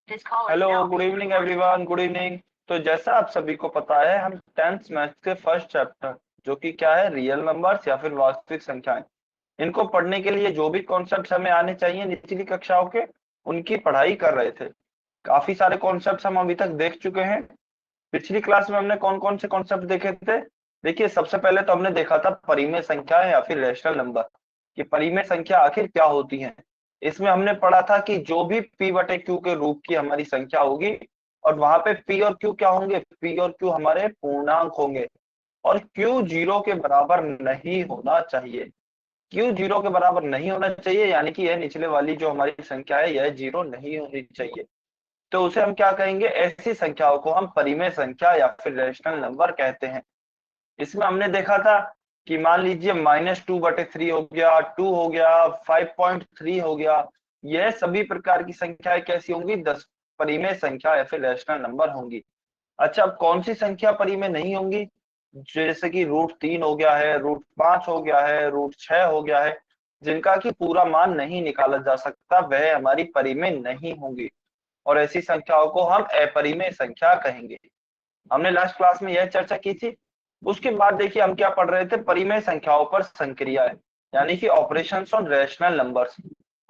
Hello, good evening everyone, good evening. तो जैसा आप सभी को पता है, हम 10th मैथ के फर्स्ट चैप्टर जो कि क्या है, रियल नंबर्स या फिर वास्तविक संख्याएं, इनको पढ़ने के लिए जो भी कॉन्सेप्ट्स हमें आने चाहिए निचली कक्षाओं के, उनकी पढ़ाई कर रहे थे। काफी सारे कॉन्सेप्ट्स हम अभी तक देख चुके हैं। पिछली क्लास में हमने कौन कौन से कॉन्सेप्ट देखे थे? देखिए, सबसे पहले तो हमने देखा था परिमेय संख्या या फिर रैशनल नंबर, कि परिमेय संख्या आखिर क्या होती है। इसमें हमने पढ़ा था कि जो भी p बटे q के रूप की हमारी संख्या होगी, और वहां पे p और q क्या होंगे, p और q हमारे पूर्णांक होंगे, और q जीरो के बराबर नहीं होना चाहिए। q जीरो के बराबर नहीं होना चाहिए, यानी कि यह निचले वाली जो हमारी संख्या है यह जीरो नहीं होनी चाहिए। तो उसे हम क्या कहेंगे, ऐसी संख्याओं को हम परिमेय संख्या या फिर रैशनल नंबर कहते हैं। इसमें हमने देखा था कि मान लीजिए -2/3 हो गया, 2 हो गया, 5.3 हो गया, यह सभी प्रकार की संख्याएं कैसी होंगी, 10 परिमेय संख्या या फिर रैशनल नंबर होंगी। अच्छा, अब कौन सी संख्या परिमेय नहीं होंगी? जैसे कि √3 हो गया है, √5 हो गया है, √6 हो गया है, जिनका कि पूरा मान नहीं निकाला जा सकता, वह हमारी परिमेय नहीं होंगी, और ऐसी संख्याओं को हम अपरिमेय संख्या कहेंगे। हमने लास्ट क्लास में यह चर्चा की थी। उसके बाद देखिए हम क्या पढ़ रहे थे, परिमेय संख्याओं पर संक्रियाएं, यानी कि ऑपरेशंस ऑन रैशनल नंबर्स।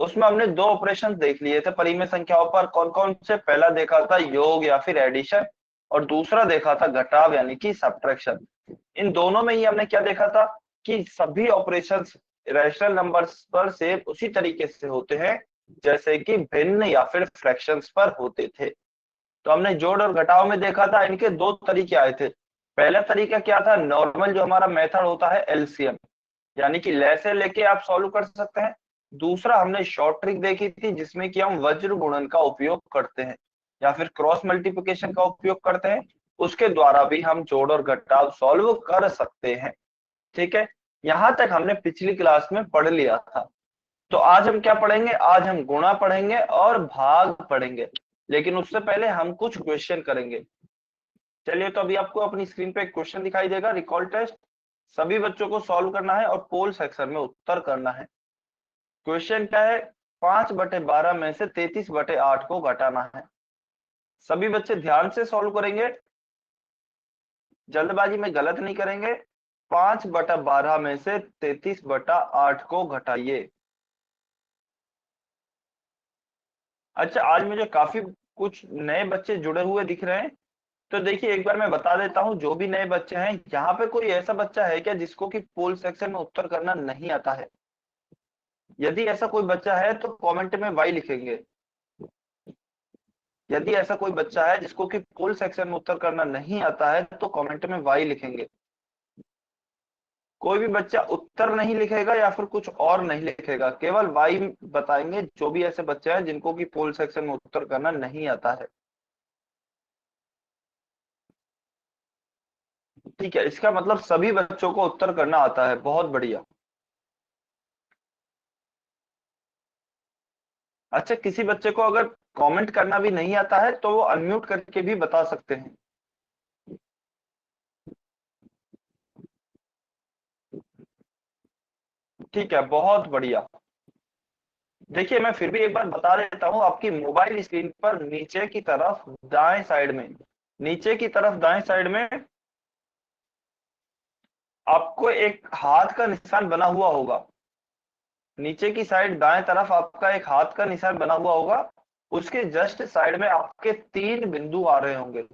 उसमें हमने दो ऑपरेशंस देख लिए थे परिमेय संख्याओं पर। कौन कौन से? पहला देखा था योग या फिर एडिशन, और दूसरा देखा था घटाव यानी कि सब्ट्रैक्शन। इन दोनों में ही हमने क्या देखा था कि सभी ऑपरेशंस रैशनल नंबर्स पर सेम उसी तरीके से होते हैं जैसे कि भिन्न या फिर फ्रैक्शंस पर होते थे। तो हमने जोड़ और घटाव में देखा था, इनके दो तरीके आए थे। पहला तरीका क्या था, नॉर्मल जो हमारा मेथड होता है एलसीएम, यानी कि ले से लेके आप सॉल्व कर सकते हैं। दूसरा हमने शॉर्ट ट्रिक देखी थी जिसमें कि हम वज्र गुणन का उपयोग करते हैं या फिर क्रॉस मल्टीप्लिकेशन का उपयोग करते हैं। उसके द्वारा भी हम जोड़ और घटाव सॉल्व कर सकते हैं। ठीक है, यहां तक हमने पिछली क्लास में पढ़ लिया था। तो आज हम क्या पढ़ेंगे, आज हम गुणा पढ़ेंगे और भाग पढ़ेंगे, लेकिन उससे पहले हम कुछ क्वेश्चन करेंगे। चलिए, तो अभी आपको अपनी स्क्रीन पे एक क्वेश्चन दिखाई देगा, रिकॉल टेस्ट। सभी बच्चों को सॉल्व करना है और पोल सेक्शन में उत्तर करना है। क्वेश्चन क्या है, 5/12 में से 33/8 को घटाना है। सभी बच्चे ध्यान से सॉल्व करेंगे, जल्दबाजी में गलत नहीं करेंगे। 5/12 में से 33/8 को घटाइए। अच्छा, आज मुझे काफी कुछ नए बच्चे जुड़े हुए दिख रहे हैं। तो देखिए, एक बार मैं बता देता हूँ, जो भी नए बच्चे हैं, यहाँ पे कोई ऐसा बच्चा है क्या जिसको कि पोल सेक्शन में उत्तर करना नहीं आता है? यदि ऐसा कोई बच्चा है तो कमेंट में वाई लिखेंगे। यदि ऐसा कोई बच्चा है जिसको कि पोल सेक्शन में उत्तर करना नहीं आता है तो कमेंट में वाई लिखेंगे। कोई भी बच्चा उत्तर नहीं लिखेगा या फिर कुछ और नहीं लिखेगा, केवल वाई बताएंगे जो भी ऐसे बच्चे हैं जिनको कि पोल सेक्शन में उत्तर करना नहीं आता है। ठीक है, इसका मतलब सभी बच्चों को उत्तर करना आता है। बहुत बढ़िया। अच्छा, किसी बच्चे को अगर कमेंट करना भी नहीं आता है तो वो अनम्यूट करके भी बता सकते हैं। ठीक है, बहुत बढ़िया। देखिए, मैं फिर भी एक बार बता देता हूँ, आपकी मोबाइल स्क्रीन पर नीचे की तरफ दाएं साइड में, नीचे की तरफ दाएं साइड में आपको एक हाथ का निशान बना हुआ होगा। नीचे की साइड दाएं तरफ आपका एक हाथ का निशान बना हुआ होगा। उसके जस्ट साइड में आपके 3 बिंदु आ रहे होंगे।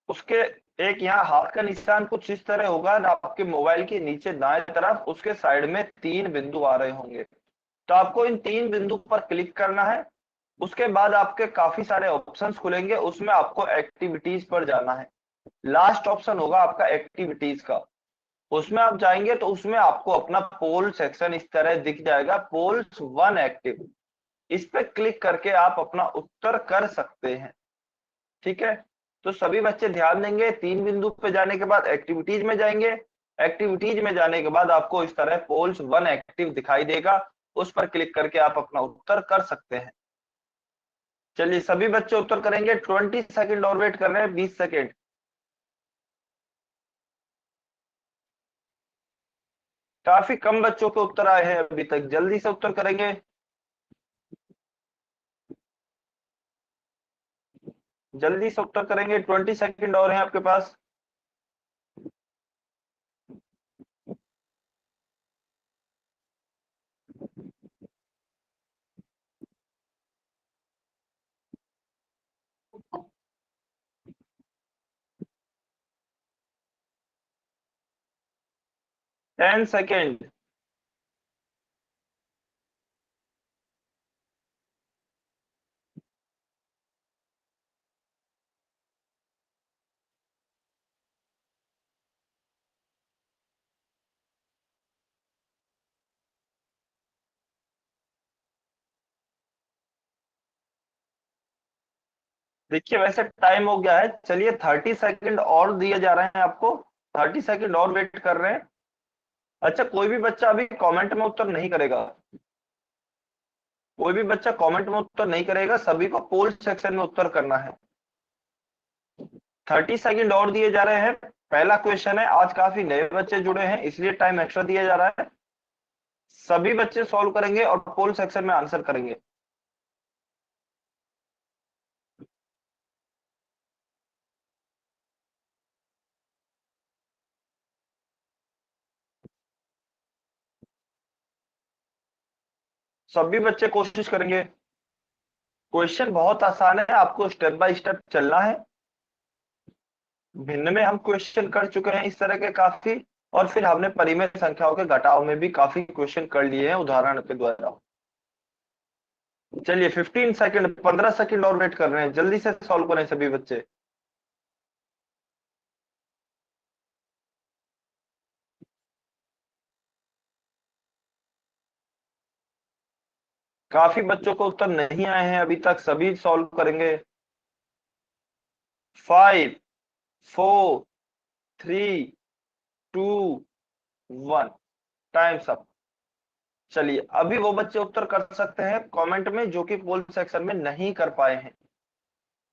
उसके एक यहाँ हाथ का निशान कुछ इस तरह होगा, और आपके मोबाइल के नीचे दाएं तरफ उसके साइड में 3 बिंदु आ रहे होंगे। तो आपको इन 3 बिंदु पर क्लिक करना है। उसके बाद आपके काफी सारे ऑप्शंस खुलेंगे, उसमें आपको एक्टिविटीज पर जाना है। लास्ट ऑप्शन होगा आपका एक्टिविटीज का। उसमें आप जाएंगे तो उसमें आपको अपना पोल सेक्शन इस तरह दिख जाएगा, पोल्स 1 एक्टिव। इस पे क्लिक करके आप अपना उत्तर कर सकते हैं। ठीक है, तो सभी बच्चे ध्यान देंगे, 3 बिंदु पे जाने के बाद एक्टिविटीज में जाएंगे। एक्टिविटीज में जाने के बाद आपको इस तरह पोल्स 1 एक्टिव दिखाई देगा। उस पर क्लिक करके आप अपना उत्तर कर सकते हैं। चलिए, सभी बच्चे उत्तर करेंगे। 20 सेकंड और वेट कर रहे हैं, 20 सेकंड। काफी कम बच्चों के उत्तर आए हैं अभी तक, जल्दी से उत्तर करेंगे। जल्दी से उत्तर करेंगे, 20 सेकंड और हैं आपके पास। 10 सेकंड। देखिए वैसे टाइम हो गया है, चलिए 30 सेकंड और दिए जा रहे हैं आपको, 30 सेकंड और वेट कर रहे हैं। अच्छा, कोई भी बच्चा अभी कमेंट में उत्तर नहीं करेगा, कोई भी बच्चा कमेंट में उत्तर नहीं करेगा, सभी को पोल सेक्शन में उत्तर करना है। 30 सेकंड और दिए जा रहे हैं। पहला क्वेश्चन है, आज काफी नए बच्चे जुड़े हैं इसलिए टाइम एक्स्ट्रा दिया जा रहा है। सभी बच्चे सॉल्व करेंगे और पोल सेक्शन में आंसर करेंगे। सभी बच्चे कोशिश करेंगे। क्वेश्चन बहुत आसान है, आपको स्टेप बाय स्टेप चलना है। भिन्न में हम क्वेश्चन कर चुके हैं इस तरह के काफी, और फिर हमने परिमेय संख्याओं के घटाव में भी काफी क्वेश्चन कर लिए हैं उदाहरण के द्वारा। चलिए 15 सेकंड, 15 सेकंड और वेट कर रहे हैं, जल्दी से सॉल्व करें सभी बच्चे। काफी बच्चों को उत्तर नहीं आए हैं अभी तक, सभी सॉल्व करेंगे। 5 4 3 2 1, टाइम अप। चलिए अभी वो बच्चे उत्तर कर सकते हैं कमेंट में जो कि पोल सेक्शन में नहीं कर पाए हैं।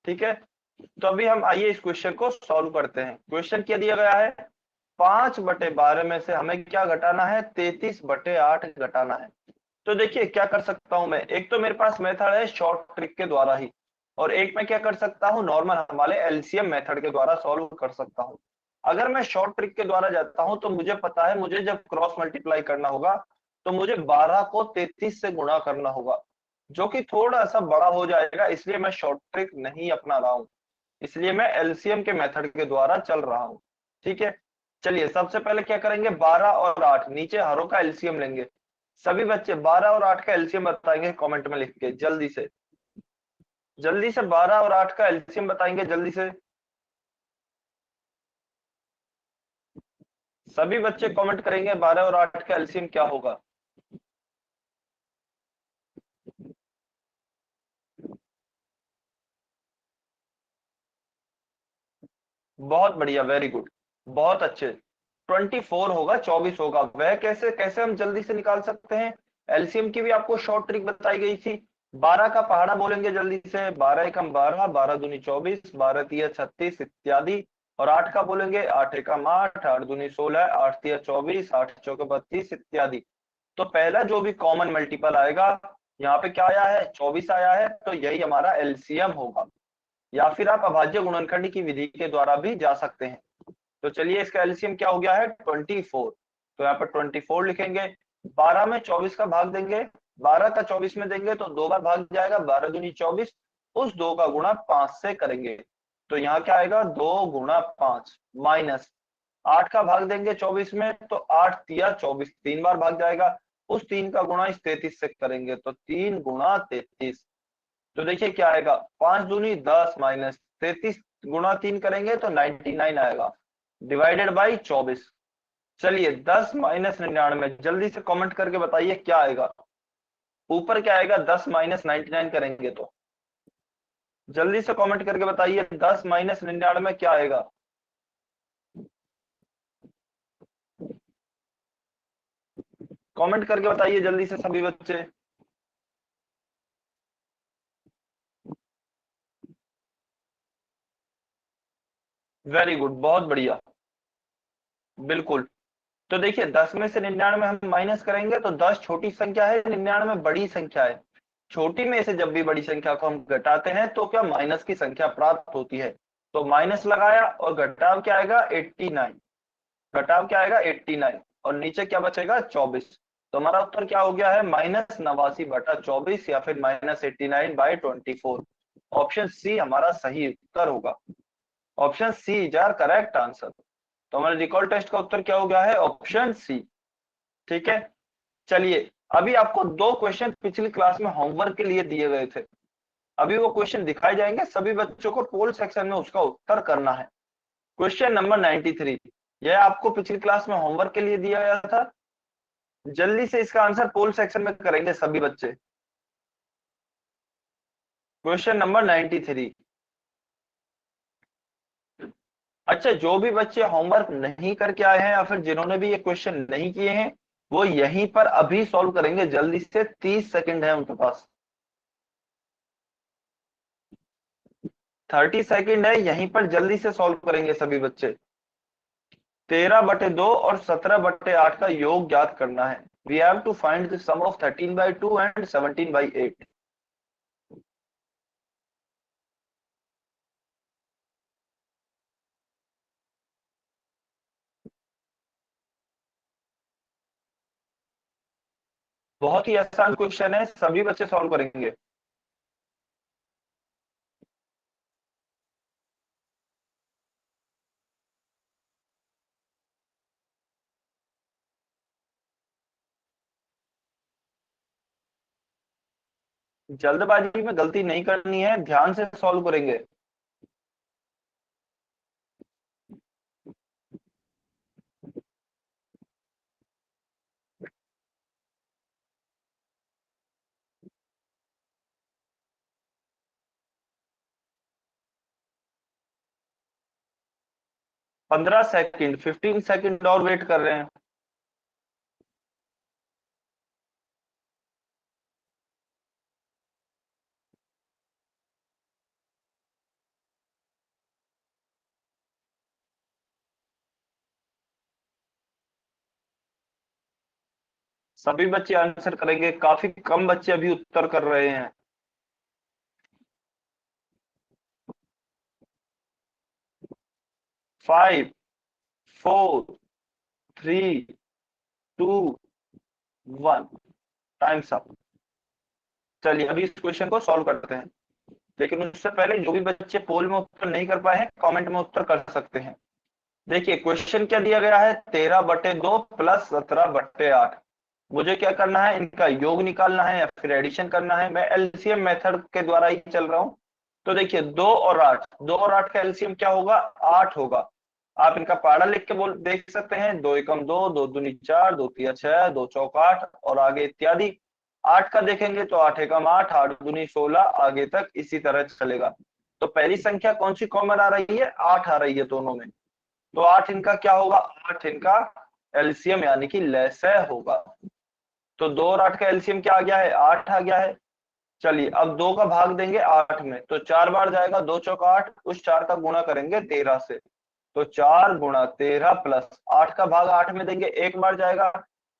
ठीक है, तो अभी हम आइए इस क्वेश्चन को सॉल्व करते हैं। क्वेश्चन क्या दिया गया है, 5/12 में से हमें क्या घटाना है, 33/8 घटाना है। तो देखिए क्या कर सकता हूं मैं, एक तो मेरे पास मेथड है शॉर्ट ट्रिक के द्वारा ही, और एक मैं क्या कर सकता हूं, नॉर्मल हमारे एलसीएम मेथड के द्वारा सॉल्व कर सकता हूं। अगर मैं शॉर्ट ट्रिक के द्वारा जाता हूं तो मुझे पता है मुझे जब क्रॉस मल्टीप्लाई करना होगा तो मुझे 12 को 33 से गुणा करना होगा, जो कि थोड़ा सा बड़ा हो जाएगा, इसलिए मैं शॉर्ट ट्रिक नहीं अपना रहा हूं, इसलिए मैं एलसीएम के मेथड के द्वारा चल रहा हूं। ठीक है, चलिए सबसे पहले क्या करेंगे, 12 और 8 नीचे हरों का एलसीएम लेंगे। सभी बच्चे 12 और 8 का एलसीएम बताएंगे कमेंट में लिख के, जल्दी से, जल्दी से 12 और 8 का एलसीएम बताएंगे जल्दी से। सभी बच्चे कमेंट करेंगे 12 और 8 का एलसीएम क्या होगा। बहुत बढ़िया, वेरी गुड, बहुत अच्छे। 24 होगा, 24 होगा, वह कैसे कैसे हम जल्दी से निकाल सकते हैं। एलसीएम की भी आपको शॉर्ट ट्रिक बताई गई थी। 12 का पहाड़ा बोलेंगे जल्दी से, 12 एकम 12, 12 दूनी 24, 12 तिया 36 इत्यादि। और 8 का बोलेंगे, 8 एकम 8, 8 दूनी 16, 8 तिया 24, 8 चौके 32 इत्यादि। तो पहला जो भी कॉमन मल्टीपल आएगा, यहाँ पे क्या आया है, 24 आया है, तो यही हमारा एलसीएम होगा। या फिर आप अभाज्य गुणनखंड की विधि के द्वारा भी जा सकते हैं। तो चलिए इसका एलसीएम क्या हो गया है, 24। तो यहाँ पर 24 लिखेंगे, 12 में 24 का भाग देंगे, 12 का 24 में देंगे तो 2 बार भाग जाएगा, 12 दूनी 24, उस 2 का गुणा 5 से करेंगे। तो यहाँ क्या आएगा, 2 गुणा 5 माइनस 8 का भाग देंगे 24 में तो 8 तिया 24, 3 बार भाग जाएगा, उस 3 का गुणा इस 33 से करेंगे तो 3 गुणा 33। तो देखिए क्या आएगा, 5 दूनी 10 माइनस 33 गुणा 3 करेंगे तो 99 आएगा, डिवाइडेड बाई 24। चलिए 10 माइनस 99, जल्दी से कमेंट करके बताइए क्या आएगा, ऊपर क्या आएगा, 10 माइनस 99 करेंगे तो जल्दी से कमेंट करके बताइए 10 माइनस 99 क्या आएगा। कमेंट करके बताइए जल्दी से सभी बच्चे। वेरी गुड, बहुत बढ़िया, बिल्कुल। तो देखिए 10 में से 99 हम माइनस करेंगे तो 10 छोटी संख्या है, 99 बड़ी संख्या है। छोटी में से जब भी बड़ी संख्या को हम घटाते हैं तो क्या माइनस की संख्या प्राप्त होती है। तो माइनस लगाया और घटाव क्या आएगा 89, घटाव क्या आएगा 89 और नीचे क्या बचेगा 24। तो हमारा उत्तर क्या हो गया है -89/24 या फिर -89/24। ऑप्शन सी हमारा सही उत्तर होगा। Option C is our correct answer. तो हमारे रिकॉल टेस्ट का उत्तर क्या हो गया है ऑप्शन सी। ठीक है, चलिए अभी आपको दो क्वेश्चन पिछली क्लास में होमवर्क के लिए दिए गए थे। अभी वो क्वेश्चन दिखाए जाएंगे, सभी बच्चों को पोल सेक्शन में उसका उत्तर करना है। क्वेश्चन नंबर 93, यह आपको पिछली क्लास में होमवर्क के लिए दिया गया था। जल्दी से इसका आंसर पोल सेक्शन में करेंगे सभी बच्चे। Question number 93। अच्छा, जो भी बच्चे होमवर्क नहीं करके आए हैं या फिर जिन्होंने भी ये क्वेश्चन नहीं किए हैं वो यहीं पर अभी सॉल्व करेंगे। जल्दी से 30 सेकंड है उनके पास, 30 सेकंड है, यहीं पर जल्दी से सॉल्व करेंगे सभी बच्चे। 13/2 और 17/8 का योग ज्ञात करना है। We have to find the sum of 13/2 and 17/8। बहुत ही आसान क्वेश्चन है, सभी बच्चे सॉल्व करेंगे। जल्दबाजी में गलती नहीं करनी है, ध्यान से सॉल्व करेंगे। 15 सेकंड, 15 सेकंड और वेट कर रहे हैं। सभी बच्चे आंसर करेंगे, काफी कम बच्चे अभी उत्तर कर रहे हैं। 5 4 3 2 1, टाइम्स अप। चलिए अभी इस क्वेश्चन को सॉल्व करते हैं, लेकिन उससे पहले जो भी बच्चे पोल में उत्तर नहीं कर पाए हैं कमेंट में उत्तर कर सकते हैं। देखिए क्वेश्चन क्या दिया गया है 13/2 प्लस 17/8। मुझे क्या करना है, इनका योग निकालना है या फिर एडिशन करना है। मैं एलसीएम मेथड के द्वारा ही चल रहा हूं। तो देखिए 2 और 8 का एलसीएम क्या होगा 8 होगा। आप इनका पहाड़ा लिख के बोल देख सकते हैं, 2 एकम 2, 2 दूनी 4, 2 तिया 6, 2 चौक 8 और आगे इत्यादि। 8 का देखेंगे तो 8 एकम 8, 8 दूनी 16, आगे तक इसी तरह चलेगा। तो पहली संख्या कौन सी कॉमन आ रही है 8 आ रही है दोनों में। तो 8 इनका क्या होगा 8 इनका एलसीएम यानी कि लसय होगा। तो 2 और 8 का एलसीएम क्या आ गया है 8 आ गया है। चलिए अब 2 का भाग देंगे 8 में तो 4 बार जाएगा, 2 चौक 8, उस 4 का गुणा करेंगे 13 से। तो 4 गुणा 13 प्लस 8 का भाग 8 में देंगे, एक बार जाएगा,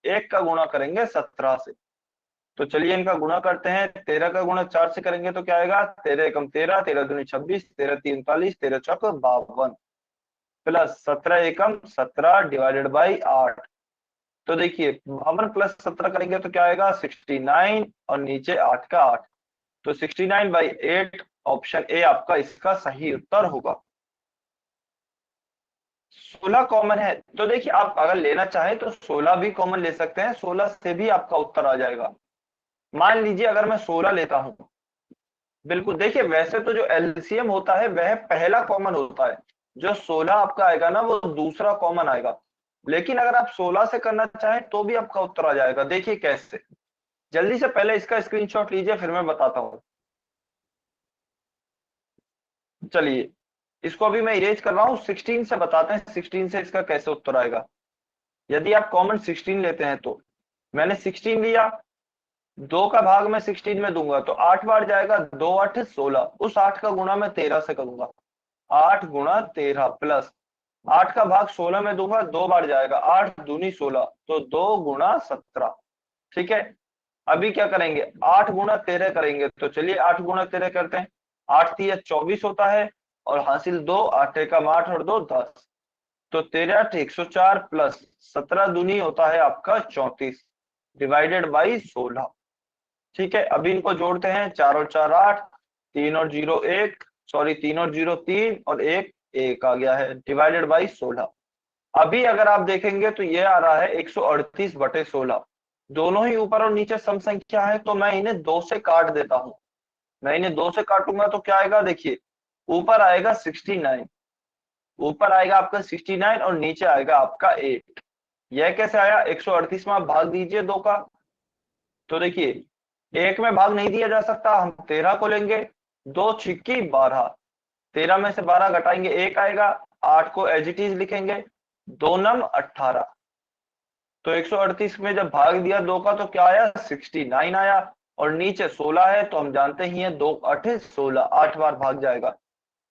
1 का गुणा करेंगे 17 से। तो चलिए इनका गुणा करते हैं, 13 का गुणा 4 से करेंगे तो क्या आएगा 13 एकम 13, 13 दूनी 26, 13 तीन 39, 13 चौक 52 प्लस 17 एकम 17 डिवाइडेड बाई 8। तो देखिए 52 प्लस 17 करेंगे तो क्या आएगा 69 और नीचे 8 का 8। तो 69/8 ऑप्शन ए आपका इसका सही उत्तर होगा। 16 कॉमन है तो देखिए आप अगर लेना चाहें तो 16 भी कॉमन ले सकते हैं, 16 से भी आपका उत्तर आ जाएगा। मान लीजिए अगर मैं 16 लेता हूं, बिल्कुल देखिए वैसे तो जो एलसीएम होता है वह पहला कॉमन होता है, जो 16 आपका आएगा ना वो दूसरा कॉमन आएगा। लेकिन अगर आप 16 से करना चाहें तो भी आपका उत्तर आ जाएगा। देखिए कैसे, जल्दी से पहले इसका स्क्रीनशॉट लीजिए फिर मैं बताता हूं। चलिए इसको अभी मैं इरेज कर रहा हूं, 16 से बताते हैं 16 से इसका कैसे उत्तर आएगा। यदि आप कॉमन 16 लेते हैं तो मैंने 16 लिया, 2 का भाग मैं 16 में दूंगा तो 8 बार जाएगा, 2 8 16, उस 8 का गुणा मैं 13 से करूंगा, 8 गुणा 13 प्लस 8 का भाग 16 में दूंगा, 2 बार जाएगा, 8 दूनी 16, तो 2 गुणा 17। ठीक है, अभी क्या करेंगे, 8 गुणा 13 करेंगे, तो चलिए 8 गुणा 13 करते हैं। 8 3 24 होता है, और हासिल 2, 8 एकम 8 और 2 10, तो 13 8 104 प्लस 17 दूनी होता है आपका 34, डिवाइडेड बाई 16। ठीक है, अभी इनको जोड़ते हैं, 4 और 4 8, 3 और 0 1, सॉरी 3 और 0 3, और 1 1 आ गया है, डिवाइडेड बाई 16। अभी अगर आप देखेंगे तो ये आ रहा है 138/16। दोनों ही ऊपर और नीचे सम संख्या है, तो मैं इन्हें 2 से काट देता हूं। मैं इन्हें 2 से काटूंगा तो क्या आएगा, देखिए ऊपर आएगा 69, ऊपर आएगा आपका 69 और नीचे आएगा आपका 8। यह कैसे आया, 138 में आप भाग दीजिए 2 का, तो देखिए 1 में भाग नहीं दिया जा सकता, हम 13 को लेंगे, 2 छिक्की 12, 13 में से 12 घटाएंगे 1 आएगा, 8 को एज इट इज लिखेंगे, 2 नम 18, तो 138 में जब भाग दिया 2 का तो क्या आया, 69 आया, और नीचे 16 है, तो हम जानते ही हैं 2 8 16, 8 बार भाग जाएगा,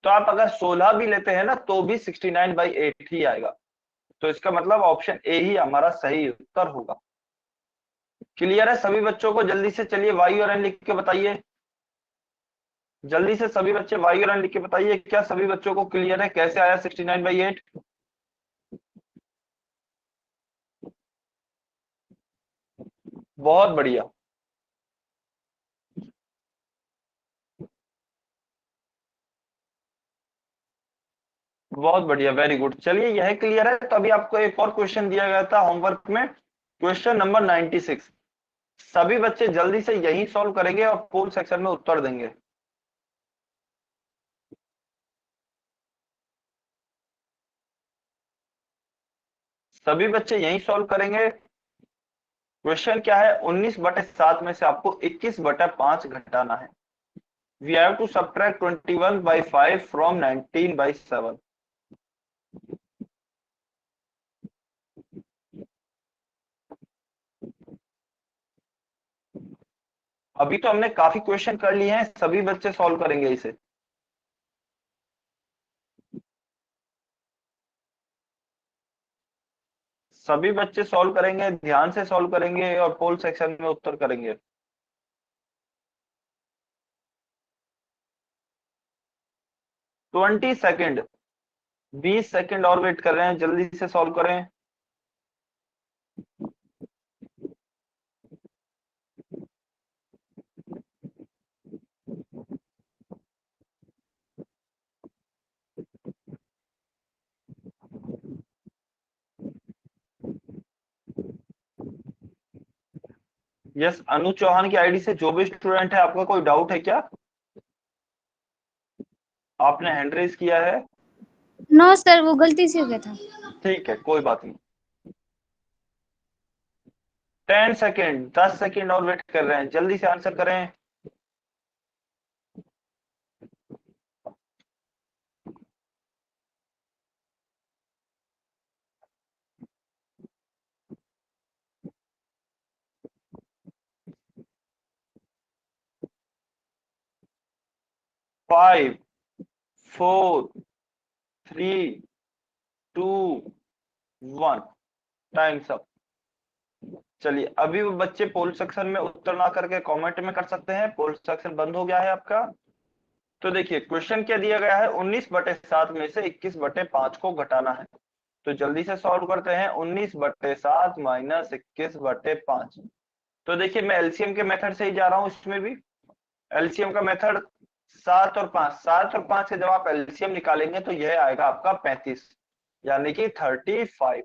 तो आप अगर 16 भी लेते हैं ना तो भी 69/8 ही आएगा। तो इसका मतलब ऑप्शन ए ही हमारा सही उत्तर होगा। क्लियर है सभी बच्चों को? जल्दी से चलिए वाई और एन लिख के बताइए, जल्दी से सभी बच्चे वाई और एन लिख के बताइए, क्या सभी बच्चों को क्लियर है कैसे आया 69/8? बहुत बढ़िया, बहुत बढ़िया, वेरी गुड। चलिए यह क्लियर है, तो अभी आपको एक और क्वेश्चन दिया गया था होमवर्क में, क्वेश्चन नंबर 96। सभी बच्चे जल्दी से यही सॉल्व करेंगे और पोल सेक्शन में उत्तर देंगे। सभी बच्चे यही सॉल्व करेंगे। क्वेश्चन क्या है, 19/7 में से आपको 21/5 घटाना है। We have to subtract 21/5 from 19/7। अभी तो हमने काफी क्वेश्चन कर लिए हैं, सभी बच्चे सॉल्व करेंगे इसे। सभी बच्चे सॉल्व करेंगे, ध्यान से सॉल्व करेंगे और पोल सेक्शन में उत्तर करेंगे। 20 सेकेंड, 20 सेकेंड और वेट कर रहे हैं, जल्दी से सॉल्व करें। 'यस' अनु चौहान की आईडी से जो भी स्टूडेंट है, आपका कोई डाउट है क्या? आपने हैंड रेज किया है? नो सर, वो गलती से हो गया था। ठीक है, कोई बात नहीं। 10 सेकेंड, 10 सेकेंड और वेट कर रहे हैं, जल्दी से आंसर करें। 5 4 3 2 1, टाइम्स अप। चलिए अभी वो बच्चे पोल सेक्शन में उत्तर ना करके कमेंट में कर सकते हैं, पोल सेक्शन बंद हो गया है आपका। तो देखिए क्वेश्चन क्या दिया गया है, 19/7 में से 21/5 को घटाना है। तो जल्दी से सॉल्व करते हैं, 19/7 माइनस 21/5। तो देखिए मैं एलसीएम के मेथड से ही जा रहा हूं, इसमें भी एलसीएम का मेथड 7 और 5, 7 और 5 से जब आप एलसीएम निकालेंगे तो यह आएगा आपका 35, यानी कि 35।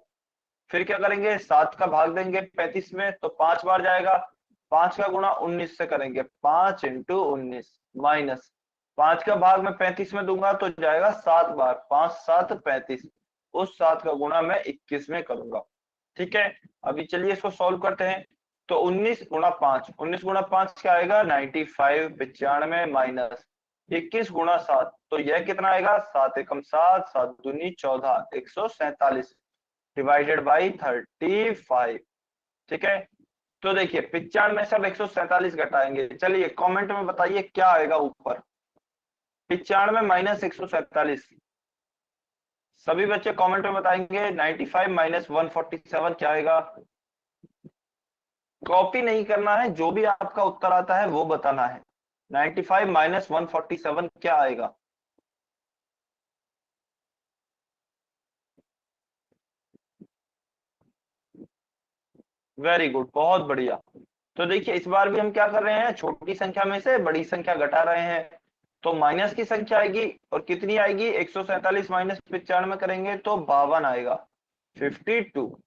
फिर क्या करेंगे, 7 का भाग देंगे 35 में, तो 5 बार जाएगा, 5 का गुणा 19 से करेंगे, 5 इंटू 19 माइनस 5 का भाग मैं 35 में दूंगा तो जाएगा 7 बार, 5 7 35, उस 7 का गुणा मैं 21 में करूंगा। ठीक है, अभी चलिए इसको सॉल्व करते हैं। तो 19 गुणा 5, 19 गुणा 5 क्या आएगा, 95, 95 माइनस 21 गुणा 7, तो यह कितना आएगा, 7 एकम 7, 7 दूनी 14, 147, डिवाइडेड बाई 35। ठीक है, तो देखिए 95 में से अब 147 घटाएंगे, चलिए कमेंट में बताइए क्या आएगा ऊपर। 95 माइनस 147, सभी बच्चे कमेंट में बताएंगे 95 माइनस 147 क्या आएगा। कॉपी नहीं करना है, जो भी आपका उत्तर आता है वो बताना है। 95 माइनस 147 क्या आएगा। वेरी गुड, बहुत बढ़िया। तो देखिए इस बार भी हम क्या कर रहे हैं, छोटी संख्या में से बड़ी संख्या घटा रहे हैं। तो माइनस की संख्या आएगी और कितनी आएगी, 147 माइनस 95 करेंगे तो 52 आएगा, 52।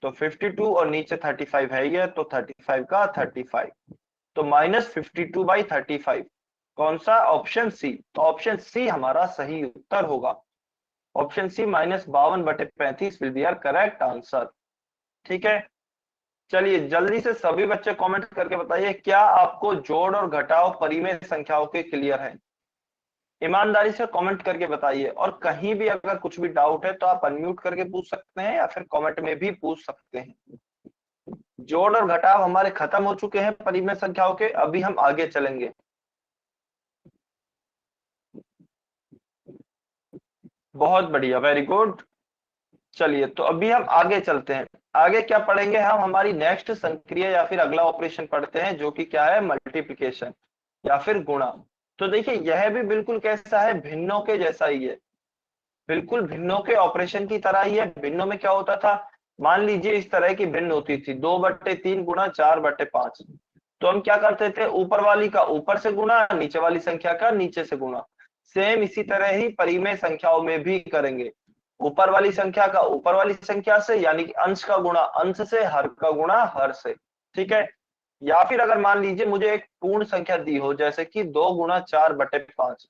तो 52 और नीचे 35 है ये, तो 35 का 35, तो -52/35। कौन सा, ऑप्शन सी। तो ऑप्शन सी हमारा सही उत्तर होगा। Option C -52/35 will be our correct answer. ठीक है, चलिए जल्दी से सभी बच्चे कमेंट करके बताइए, क्या आपको जोड़ और घटाव परिमेय संख्याओं के क्लियर है। ईमानदारी से कमेंट करके बताइए, और कहीं भी अगर कुछ भी डाउट है तो आप अनम्यूट करके पूछ सकते हैं या फिर कमेंट में भी पूछ सकते हैं। जोड़ और घटाव हमारे खत्म हो चुके हैं परिमेय संख्याओं के, अभी हम आगे चलेंगे। बहुत बढ़िया, वेरी गुड। चलिए तो अभी हम आगे चलते हैं। आगे क्या पढ़ेंगे हम, हमारी नेक्स्ट संक्रिया या फिर अगला ऑपरेशन पढ़ते हैं, जो कि क्या है, मल्टीप्लिकेशन या फिर गुणा। तो देखिए यह भी बिल्कुल कैसा है, भिन्नों के जैसा ही है, बिल्कुल भिन्नों के ऑपरेशन की तरह ही है। भिन्नों में क्या होता था, मान लीजिए इस तरह की भिन्न होती थी, 2/3 गुणा 4/5। तो हम क्या करते थे, ऊपर वाली का ऊपर से गुणा, नीचे वाली संख्या का नीचे से गुणा। सेम इसी तरह ही परिमेय संख्याओं में भी करेंगे, ऊपर वाली संख्या का ऊपर वाली संख्या से, यानी कि अंश का गुणा अंश से, हर का गुणा हर से। ठीक है, या फिर अगर मान लीजिए मुझे एक पूर्ण संख्या दी हो, जैसे कि 2 गुणा 4/5,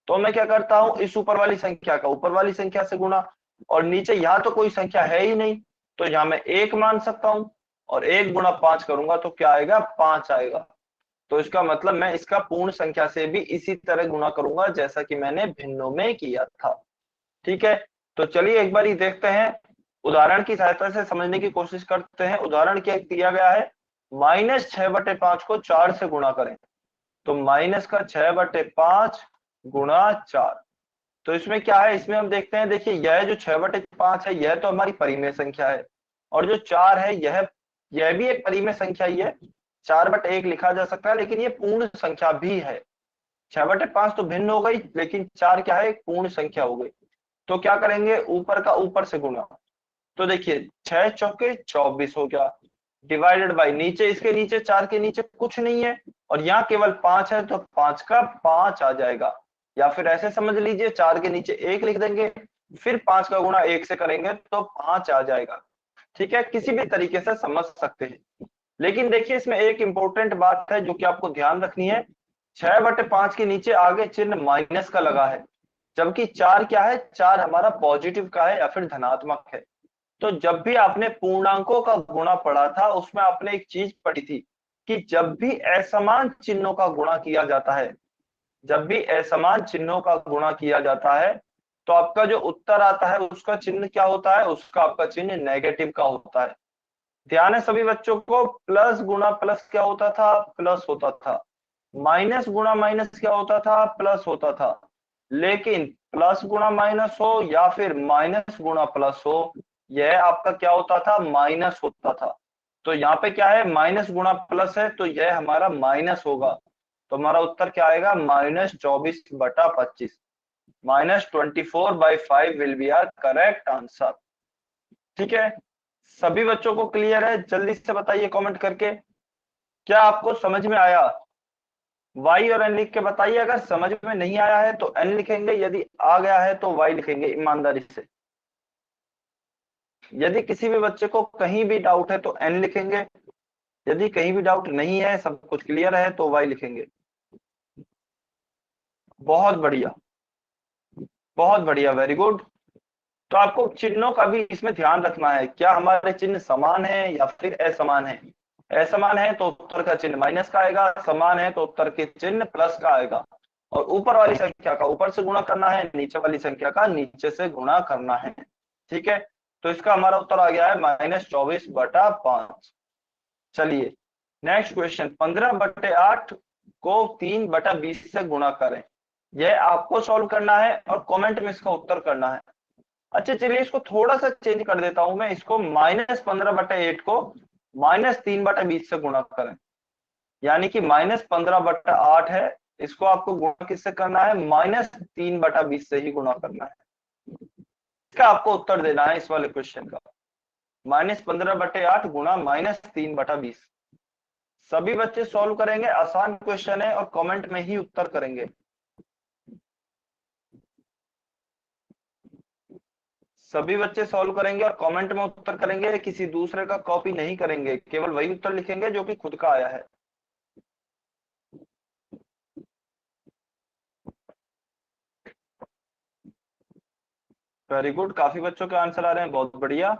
तो मैं क्या करता हूं, इस ऊपर वाली संख्या का ऊपर वाली संख्या से गुणा, और नीचे यहाँ तो कोई संख्या है ही नहीं, तो यहाँ मैं 1 मान सकता हूं, और 1 गुणा 5 करूंगा तो क्या आएगा, 5 आएगा। तो इसका मतलब मैं इसका पूर्ण संख्या से भी इसी तरह गुणा करूंगा जैसा कि मैंने भिन्नों में किया था। ठीक है, तो चलिए एक बार ही देखते हैं, उदाहरण की सहायता से समझने की कोशिश करते हैं। उदाहरण क्या दिया गया है, -6/5 को 4 से गुणा करें। तो माइनस का 6/5 गुणा 4। तो इसमें क्या है, इसमें हम देखते हैं, देखिए यह जो 6/5 है यह तो हमारी परिमेय संख्या है, और जो 4 है यह भी एक परिमेय संख्या ही है। 4/1 लिखा जा सकता है, लेकिन ये पूर्ण संख्या भी है। 6/5 तो भिन्न हो गई, लेकिन 4 क्या है, एक पूर्ण संख्या हो गई। तो क्या करेंगे, ऊपर का ऊपर से गुणा। तो देखिए 6 चौके 24 हो गया, डिवाइडेड बाई नीचे, इसके नीचे 4 के नीचे कुछ नहीं है, और यहाँ केवल 5 है, तो 5 का 5 आ जाएगा। या फिर ऐसे समझ लीजिए, 4 के नीचे 1 लिख देंगे, फिर 5 का गुणा 1 से करेंगे तो 5 आ जाएगा। ठीक है, किसी भी तरीके से समझ सकते हैं। लेकिन देखिए इसमें एक इंपॉर्टेंट बात है जो कि आपको ध्यान रखनी है, 6/5 के नीचे आगे चिन्ह माइनस का लगा है, जबकि 4 क्या है, 4 हमारा पॉजिटिव का है या फिर धनात्मक है। तो जब भी आपने पूर्णांकों का गुणा पढ़ा था, उसमें आपने एक चीज पढ़ी थी कि जब भी असमान चिन्हों का गुणा किया जाता है, जब भी असमान चिन्हों का गुणा किया जाता है, तो आपका जो उत्तर आता है उसका चिन्ह क्या होता है, उसका आपका चिन्ह नेगेटिव का होता है। ध्यान है सभी बच्चों को, प्लस गुणा प्लस क्या होता था, प्लस होता था। माइनस गुणा माइनस क्या होता था, प्लस होता था। लेकिन प्लस गुणा माइनस हो या फिर माइनस गुणा प्लस हो, यह आपका क्या होता था, माइनस होता था। तो यहाँ पे क्या है, माइनस गुणा प्लस है, तो यह हमारा माइनस होगा। तो हमारा उत्तर क्या आएगा, -24/25, -24/5 will be our correct answer. ठीक है, सभी बच्चों को क्लियर है, जल्दी से बताइए कमेंट करके, क्या आपको समझ में आया। वाई और एन लिख के बताइए, अगर समझ में नहीं आया है तो एन लिखेंगे, यदि आ गया है तो वाई लिखेंगे, ईमानदारी से। यदि किसी भी बच्चे को कहीं भी डाउट है तो एन लिखेंगे, यदि कहीं भी डाउट नहीं है, सब कुछ क्लियर है, तो वाई लिखेंगे। बहुत बढ़िया, बहुत बढ़िया, वेरी गुड। तो आपको चिन्हों का भी इसमें ध्यान रखना है, क्या हमारे चिन्ह समान है या फिर असमान है। असमान है तो उत्तर का चिन्ह माइनस का आएगा, समान है तो उत्तर के चिन्ह प्लस का आएगा। और ऊपर वाली संख्या का ऊपर से गुणा करना है, नीचे वाली संख्या का नीचे से गुणा करना है। ठीक है, तो इसका हमारा उत्तर आ गया है -24/5। चलिए नेक्स्ट क्वेश्चन, 15/8 को 3/20 से गुणा करें। यह आपको सॉल्व करना है और कमेंट में इसका उत्तर करना है। अच्छा चलिए इसको थोड़ा सा चेंज कर देता हूं मैं, इसको -15/8 को -3/20 से गुणा करें, यानी कि -15/8 है, इसको आपको गुणा किससे करना है, -3/20 से ही गुणा करना है। इसका आपको उत्तर देना है इस वाले क्वेश्चन का, -15/8 गुणा -3/20। सभी बच्चे सॉल्व करेंगे, आसान क्वेश्चन है, और कमेंट में ही उत्तर करेंगे। सभी बच्चे सॉल्व करेंगे और कमेंट में उत्तर करेंगे, किसी दूसरे का कॉपी नहीं करेंगे, केवल वही उत्तर लिखेंगे जो कि खुद का आया है। वेरी गुड, काफी बच्चों के आंसर आ रहे हैं, बहुत बढ़िया।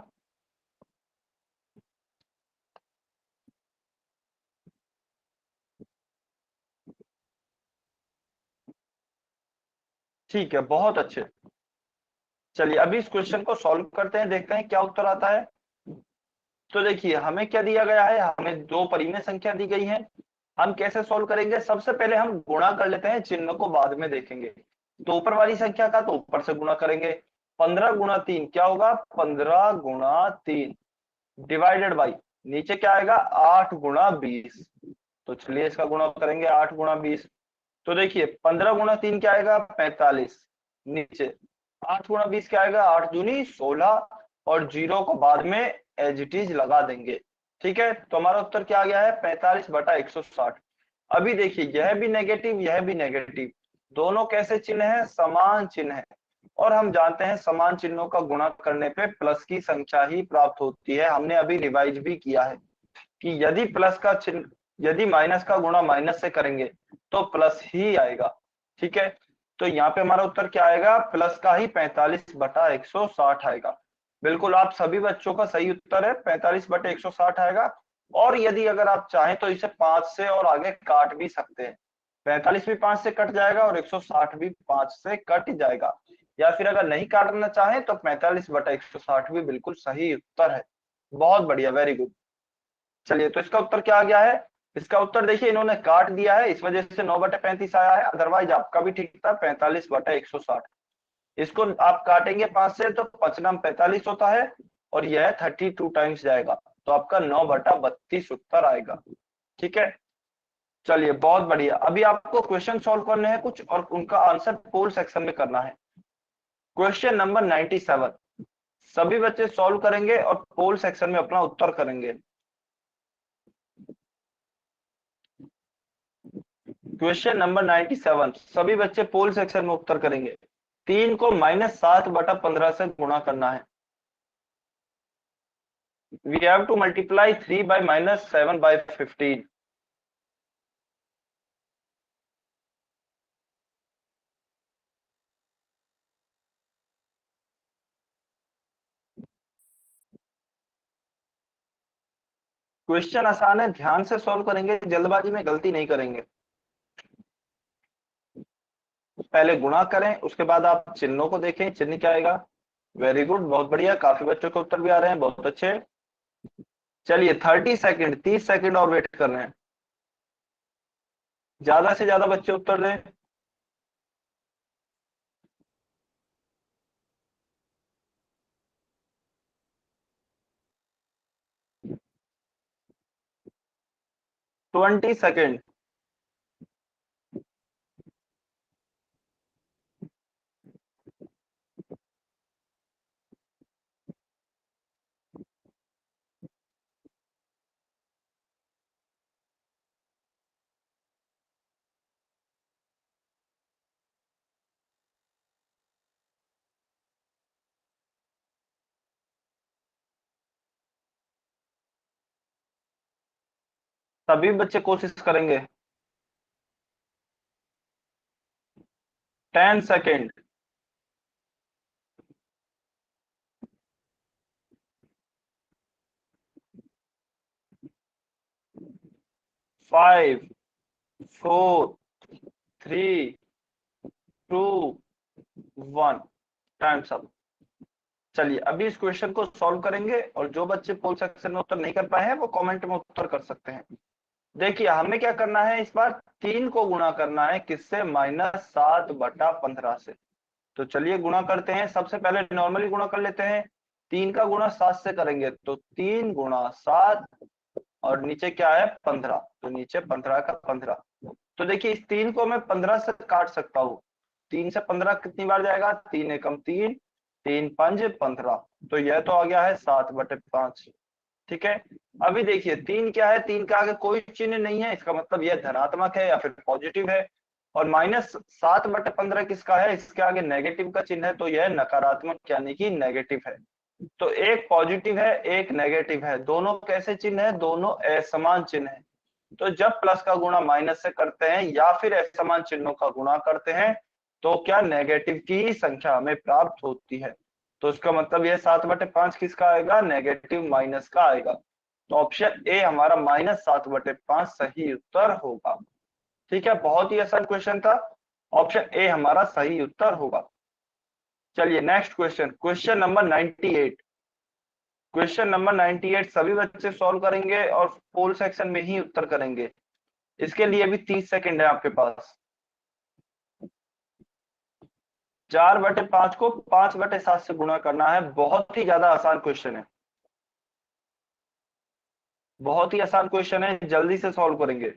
ठीक है, बहुत अच्छे। चलिए अभी इस क्वेश्चन को सॉल्व करते हैं, देखते हैं क्या उत्तर आता है। तो देखिए हमें क्या दिया गया है, हमें दो परिमेय संख्या दी गई है। हम कैसे सॉल्व करेंगे, सबसे पहले हम गुणा कर लेते हैं, चिन्ह को बाद में देखेंगे। तो ऊपर वाली संख्या का तो ऊपर से गुणा करेंगे, 15 × 3 क्या होगा, 15 × 3 डिवाइडेड बाई, नीचे क्या आएगा, 8 × 20। तो चलिए इसका गुणा करेंगे, 8 × 20। तो देखिए 15 × 3 क्या आएगा, 45, नीचे 8 × 20 क्या आएगा, 8 दूनी 16, और जीरो को बाद में एज इट इज लगा देंगे। ठीक है, तो हमारा उत्तर क्या आ गया है, 45/160। अभी देखिए यह भी नेगेटिव, यह भी नेगेटिव, दोनों कैसे चिन्ह है, समान चिन्ह है, और हम जानते हैं समान चिन्हों का गुणा करने पे प्लस की संख्या ही प्राप्त होती है। हमने अभी रिवाइज भी किया है कि यदि प्लस का चिन्ह, यदि माइनस का गुणा माइनस से करेंगे तो प्लस ही आएगा। ठीक है, तो यहाँ पे हमारा उत्तर क्या आएगा, प्लस का ही 45/160 आएगा। बिल्कुल, आप सभी बच्चों का सही उत्तर है, 45/160 आएगा। और यदि अगर आप चाहें तो इसे 5 से और आगे काट भी सकते हैं, 45 भी 5 से कट जाएगा और 160 भी 5 से कट जाएगा। या फिर अगर नहीं काटना चाहें तो 45/160 भी बिल्कुल सही उत्तर है। बहुत बढ़िया, वेरी गुड। चलिए तो इसका उत्तर क्या आ गया है, इसका उत्तर देखिए इन्होंने काट दिया है, इस वजह से 9/35 आया है, अदरवाइज आपका भी ठीक था 45/160। इसको आप काटेंगे 5 से तो 5×9 = 45 होता है, और यह 32 टाइम्स जाएगा, तो आपका 9/32 उत्तर आएगा। ठीक है, चलिए बहुत बढ़िया। अभी आपको क्वेश्चन सॉल्व करने हैं कुछ, और उनका आंसर पोल सेक्शन में करना है। क्वेश्चन नंबर 97 सभी बच्चे सॉल्व करेंगे और पोल सेक्शन में अपना उत्तर करेंगे। क्वेश्चन नंबर 97 सभी बच्चे पोल सेक्शन में उत्तर करेंगे। 3 को -7/15 से गुणा करना है। We have to multiply 3 by -7/15। Question आसान है, ध्यान से सॉल्व करेंगे, जल्दबाजी में गलती नहीं करेंगे। पहले गुणा करें, उसके बाद आप चिन्हों को देखें, चिन्ह क्या आएगा। वेरी गुड, बहुत बढ़िया, काफी बच्चों के उत्तर भी आ रहे हैं, बहुत अच्छे। चलिए 30 सेकंड, 30 सेकंड और वेट कर रहे हैं, ज्यादा से ज्यादा बच्चे उत्तर दें। Twenty second. सभी बच्चे कोशिश करेंगे। 10 सेकेंड। 5 4 3 2 1, times up. चलिए अभी इस क्वेश्चन को सॉल्व करेंगे, और जो बच्चे पोल सेक्शन में उत्तर नहीं कर पाए हैं वो कमेंट में उत्तर कर सकते हैं। देखिए हमें क्या करना है, इस बार 3 को गुणा करना है किससे, -7/15 से। तो चलिए गुणा करते हैं। सबसे पहले नॉर्मली गुणा कर लेते हैं। 3 का गुणा 7 से करेंगे तो 3 गुणा 7, और नीचे क्या है 15, तो नीचे 15 का 15। तो देखिए इस 3 को मैं 15 से काट सकता हूँ। 3 से 15 कितनी बार जाएगा, 3 एकम 3, 3 पंज 15, तो यह तो आ गया है 7/5। ठीक है। अभी देखिए 3 क्या है, 3 के आगे कोई चिन्ह नहीं है, इसका मतलब यह धनात्मक है या फिर पॉजिटिव है। और -7/15 किसका है, इसके आगे नेगेटिव का चिन्ह है, तो यह नकारात्मक यानी कि नेगेटिव है। तो एक पॉजिटिव है एक नेगेटिव है, दोनों कैसे चिन्ह है, दोनों असमान चिन्ह है। तो जब प्लस का गुणा माइनस से करते हैं या फिर असमान चिन्हों का गुणा करते हैं तो क्या नेगेटिव की ही संख्या हमें प्राप्त होती है। तो इसका मतलब यह 7/5 किसका आएगा, नेगेटिव माइनस का आएगा। तो ऑप्शन ए हमारा -7/5 सही उत्तर होगा। ठीक है, बहुत ही आसान क्वेश्चन था। ऑप्शन ए हमारा सही उत्तर होगा। चलिए next question, question number 98। Question number 98 सभी बच्चे सॉल्व करेंगे और पोल सेक्शन में ही उत्तर करेंगे। इसके लिए भी 30 सेकंड है आपके पास। 4/5 को 5/7 से गुणा करना है। बहुत ही ज्यादा आसान क्वेश्चन है, बहुत ही आसान क्वेश्चन है, जल्दी से सॉल्व करेंगे।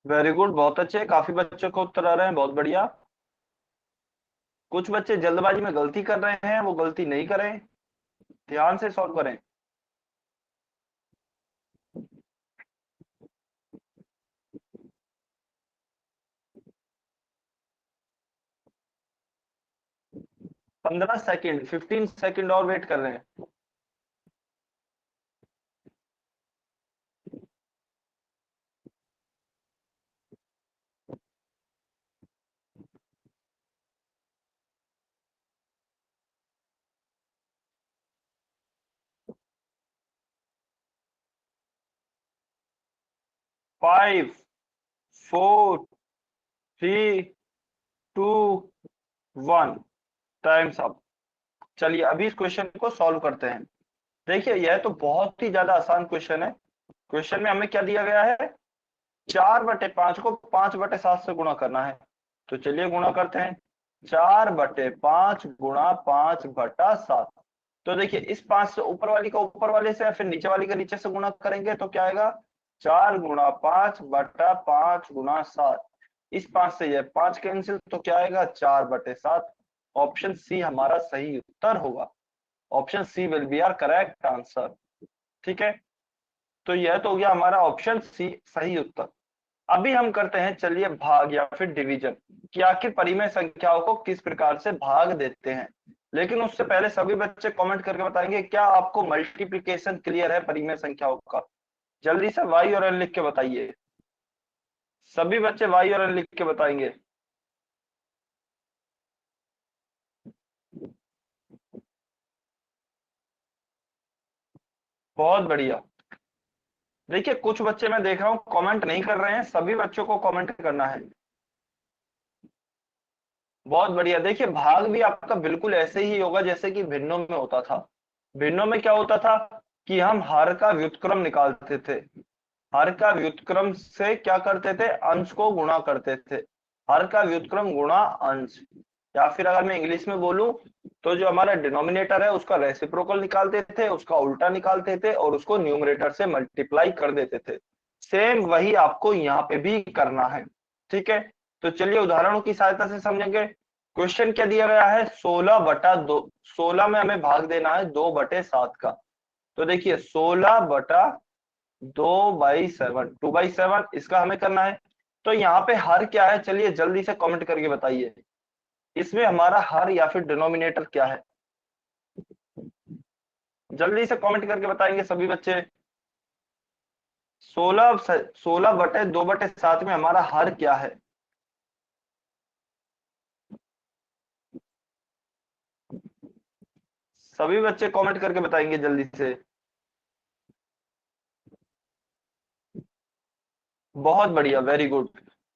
वेरी गुड, बहुत अच्छे, काफी बच्चों को उत्तर आ रहे हैं, बहुत बढ़िया। कुछ बच्चे जल्दबाजी में गलती कर रहे हैं, वो गलती नहीं करें, ध्यान से सॉल्व करें। पंद्रह सेकेंड, 15 सेकेंड और वेट कर रहे हैं। Five, four, three, two, one, times up. चलिए अभी इस क्वेश्चन को सॉल्व करते हैं। देखिए यह तो बहुत ही ज्यादा आसान क्वेश्चन है। क्वेश्चन में हमें क्या दिया गया है, 4/5 को 5/7 से गुणा करना है। तो चलिए गुणा करते हैं। 4/5 गुणा 5/7। तो देखिए इस 5 से ऊपर वाली का ऊपर वाले से या फिर नीचे वाली का नीचे से गुणा करेंगे तो क्या आएगा, 4 गुणा 5/5 गुणा 7। इस 5 से यह 5 कैंसिल, तो क्या आएगा 4/7। ऑप्शन सी हमारा सही उत्तर होगा। Option C will be our correct answer. ठीक है, तो यह तो हो गया हमारा ऑप्शन सी सही उत्तर। अभी हम करते हैं चलिए भाग या फिर डिवीजन, कि आखिर परिमेय संख्याओं को किस प्रकार से भाग देते हैं। लेकिन उससे पहले सभी बच्चे कमेंट करके बताएंगे क्या आपको मल्टीप्लिकेशन क्लियर है परिमेय संख्याओं का। जल्दी से वाई और एन लिख के बताइए। सभी बच्चे वाई और एन लिख के बताएंगे। बहुत बढ़िया। देखिए कुछ बच्चे मैं देख रहा हूँ कमेंट नहीं कर रहे हैं, सभी बच्चों को कमेंट करना है। बहुत बढ़िया। देखिए भाग भी आपका बिल्कुल ऐसे ही होगा जैसे कि भिन्नों में होता था। भिन्नों में क्या होता था कि हम हर का व्युत्क्रम निकालते थे। हर का व्युत्क्रम से क्या करते थे, अंश को गुणा करते थे। हर का व्युत्क्रम गुणा अंश, या फिर अगर मैं इंग्लिश में बोलूं तो जो हमारा डिनोमिनेटर है उसका रेसिप्रोकल निकालते थे, उसका उल्टा निकालते थे और उसको न्यूमरेटर से मल्टीप्लाई कर देते थे। सेम वही आपको यहाँ पे भी करना है। ठीक है, तो चलिए उदाहरणों की सहायता से समझेंगे। क्वेश्चन क्या दिया गया है, 16/2। 16 में हमें भाग देना है 2/7 का। तो देखिए 16/2/7, 2/7 इसका हमें करना है। तो यहाँ पे हर क्या है, चलिए जल्दी से कमेंट करके बताइए, इसमें हमारा हर या फिर डिनोमिनेटर क्या है। जल्दी से कमेंट करके बताएंगे सभी बच्चे। 16/2/7 में हमारा हर क्या है। सभी बच्चे कमेंट करके बताएंगे जल्दी से। बहुत बढ़िया, वेरी गुड,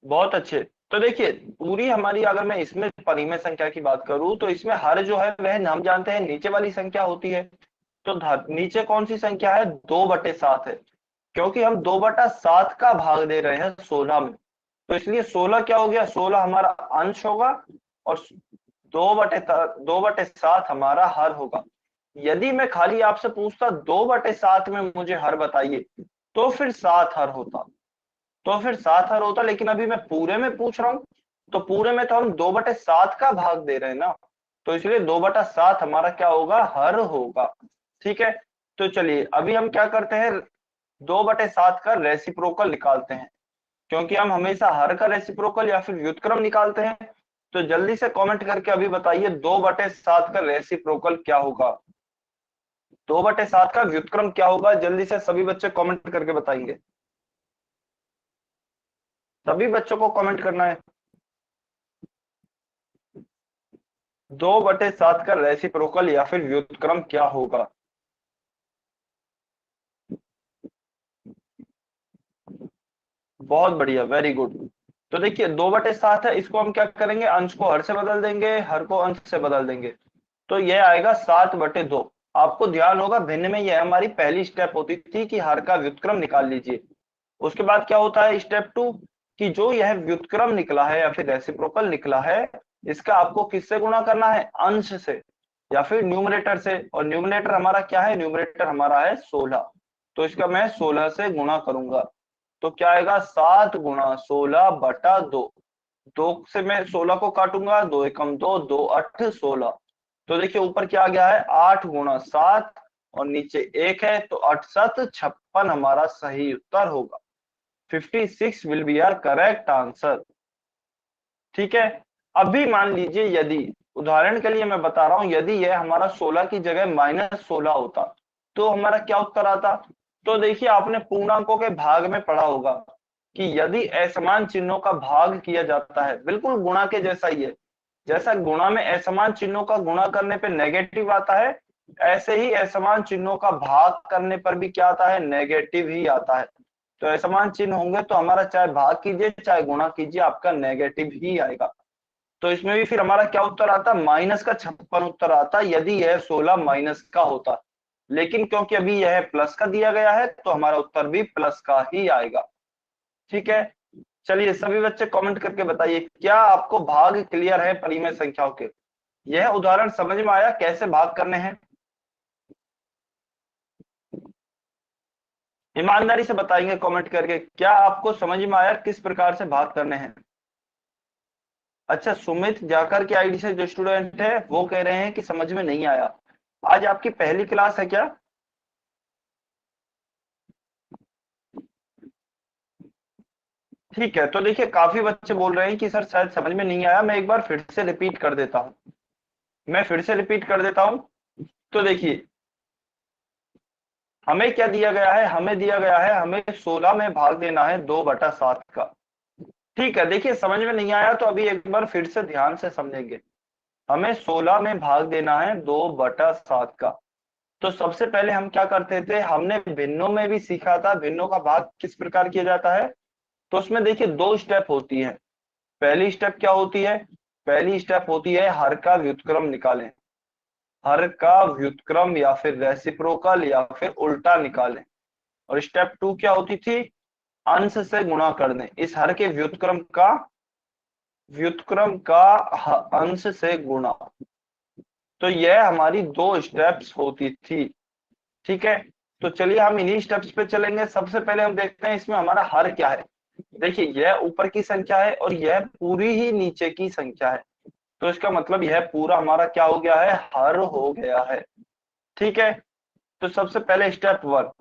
बहुत अच्छे। तो देखिए पूरी हमारी, अगर मैं इसमें परिमेय संख्या की बात करूं तो इसमें हर जो है वह हम जानते हैं नीचे वाली संख्या होती है। तो नीचे कौन सी संख्या है, 2/7 है, क्योंकि हम 2/7 का भाग दे रहे हैं 16 में। तो इसलिए 16 क्या हो गया, 16 हमारा अंश होगा और 2/7 हमारा हर होगा। यदि मैं खाली आपसे पूछता 2/7 में मुझे हर बताइए, तो फिर 7 हर होता, लेकिन अभी मैं पूरे में पूछ रहा हूं, तो पूरे में तो हम 2/7 का भाग दे रहे हैं ना, तो इसलिए 2/7 हमारा क्या होगा, हर होगा। ठीक है, तो चलिए अभी हम क्या करते हैं, 2/7 का रेसिप्रोकल निकालते हैं, क्योंकि हम हमेशा हर का रेसिप्रोकल या फिर व्युत्क्रम निकालते हैं। तो जल्दी से कमेंट करके अभी बताइए 2/7 का रेसिप्रोकल क्या होगा, 2/7 का व्युत्क्रम क्या होगा, जल्दी से सभी बच्चे कमेंट करके बताएंगे। सभी बच्चों को कमेंट करना है। 2/7 का रेसिप्रोकल या फिर व्युत्क्रम क्या होगा। बहुत बढ़िया, वेरी गुड। तो देखिए 2/7 है, इसको हम क्या करेंगे, अंश को हर से बदल देंगे, हर को अंश से बदल देंगे, तो यह आएगा 7/2। आपको ध्यान होगा भिन्न में यह हमारी पहली स्टेप होती थी कि हर का व्युत्क्रम निकाल लीजिए। उसके बाद क्या होता है स्टेप 2, कि जो यह व्युत्क्रम निकला है या फिर रेसिप्रोकल निकला है, इसका आपको किससे गुणा करना है, अंश से या फिर न्यूमरेटर से। और न्यूमरेटर हमारा क्या है, न्यूमरेटर हमारा है 16, तो इसका मैं 16 से गुणा करूंगा। तो क्या आएगा, 7 × 16/2। 2 से मैं 16 को काटूंगा, 2 एकम 2, 2 8 16। तो देखिए ऊपर क्या आ गया है, 8 × 7 और नीचे 1 है, तो 8 7 56 हमारा सही उत्तर होगा। 56 will be our correct answer. ठीक है, अभी मान लीजिए यदि, उदाहरण के लिए मैं बता रहा हूं, यदि यह हमारा 16 की जगह -16 होता, तो हमारा क्या उत्तर आता। तो देखिए आपने पूर्णांकों के भाग में पढ़ा होगा कि यदि असमान चिन्हों का भाग किया जाता है, बिल्कुल गुणा के जैसा ही है, जैसा गुणा में असमान चिन्हों का गुणा करने पे नेगेटिव आता है, ऐसे ही असमान चिन्हों का भाग करने पर भी क्या आता है, नेगेटिव ही आता है। तो असमान चिन्ह होंगे तो हमारा चाहे भाग कीजिए चाहे गुणा कीजिए, आपका नेगेटिव ही आएगा। तो इसमें भी फिर हमारा क्या उत्तर आता, -56 उत्तर आता, यदि यह 16 माइनस का होता। लेकिन क्योंकि अभी यह प्लस का दिया गया है, तो हमारा उत्तर भी प्लस का ही आएगा। ठीक है, चलिए सभी बच्चे कमेंट करके बताइए, क्या आपको भाग क्लियर है परिमेय संख्याओं के। यह उदाहरण समझ में आया कैसे भाग करने हैं, ईमानदारी से बताएंगे कमेंट करके, क्या आपको समझ में आया किस प्रकार से भाग करने हैं। अच्छा, सुमित जाकर के आईडी से जो स्टूडेंट है वो कह रहे हैं कि समझ में नहीं आया। आज आपकी पहली क्लास है क्या। ठीक है, तो देखिए काफी बच्चे बोल रहे हैं कि सर शायद समझ में नहीं आया, मैं एक बार फिर से रिपीट कर देता हूं, तो देखिए हमें क्या दिया गया है, हमें 16 में भाग देना है 2/7 का। ठीक है, देखिए समझ में नहीं आया तो अभी एक बार फिर से ध्यान से समझेंगे। हमें 16 में भाग देना है 2/7 का। तो सबसे पहले हम क्या करते थे, हमने भिन्नों में भी सीखा था भिन्नों का भाग किस प्रकार किया जाता है। तो उसमें देखिए 2 स्टेप होती है। पहली स्टेप क्या होती है, पहली स्टेप होती है हर का व्युत्क्रम निकालें, हर का व्युत्क्रम या फिर रेसिप्रोकल या फिर उल्टा निकालें। और स्टेप 2 क्या होती थी, अंश से गुणा कर दें, इस हर के व्युत्क्रम का अंश से गुणा। तो यह हमारी 2 स्टेप्स होती थी। ठीक है, तो चलिए हम इन्हीं स्टेप्स पे चलेंगे। सबसे पहले हम देखते हैं इसमें हमारा हर क्या है। देखिए यह ऊपर की संख्या है और यह पूरी ही नीचे की संख्या है, तो इसका मतलब यह पूरा हमारा क्या हो गया है, हर हो गया है। ठीक है, तो सबसे पहले स्टेप 1,